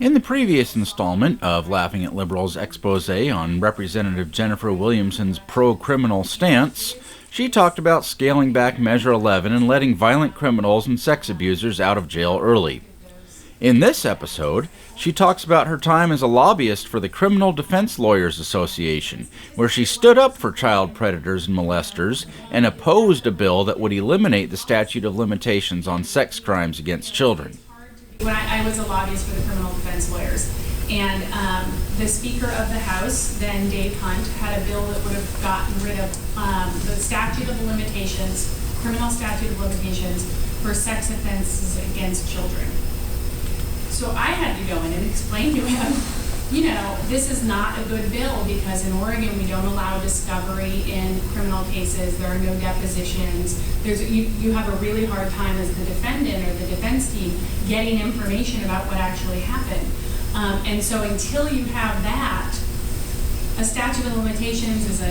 In the previous installment of Laughing at Liberals' expose on Representative Jennifer Williamson's pro-criminal stance, she talked about scaling back Measure 11 and letting violent criminals and sex abusers out of jail early. In this episode, she talks about her time as a lobbyist for the Criminal Defense Lawyers Association, where she stood up for child predators and molesters and opposed a bill that would eliminate the statute of limitations on sex crimes against children. When I was a lobbyist for the Criminal Defense Lawyers, and the Speaker of the House, then Dave Hunt, had a bill that would have gotten rid of the statute of limitations, criminal statute of limitations, for sex offenses against children. So I had to go in and explain to him, this is not a good bill because in Oregon we don't allow discovery in criminal cases. There are no depositions. You have a really hard time as the defendant or the defense team getting information about what actually happened. And so until you have that, a statute of limitations is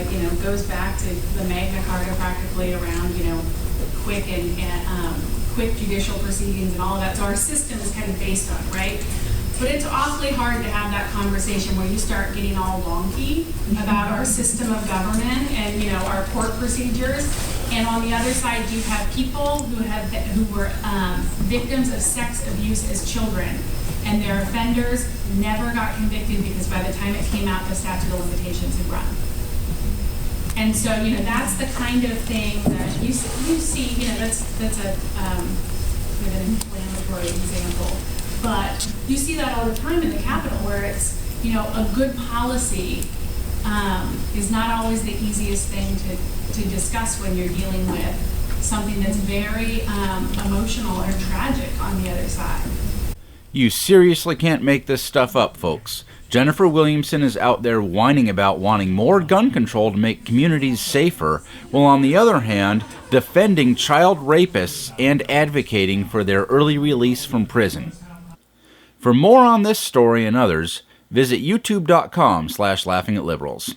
goes back to the Magna Carta practically around quick judicial proceedings and all of that. So our system is kind of based on, right? But it's awfully hard to have that conversation where you start getting all wonky about our system of government and our court procedures. And on the other side, you have people who were victims of sex abuse as children, and their offenders never got convicted because by the time it came out, the statute of limitations had run. And so that's the kind of thing that you see. That's an inflammatory example. But you see that all the time in the Capitol where it's, a good policy is not always the easiest thing to discuss when you're dealing with something that's very emotional or tragic on the other side. You seriously can't make this stuff up, folks. Jennifer Williamson is out there whining about wanting more gun control to make communities safer, while on the other hand, defending child rapists and advocating for their early release from prison. For more on this story and others, visit youtube.com/laughingatliberals.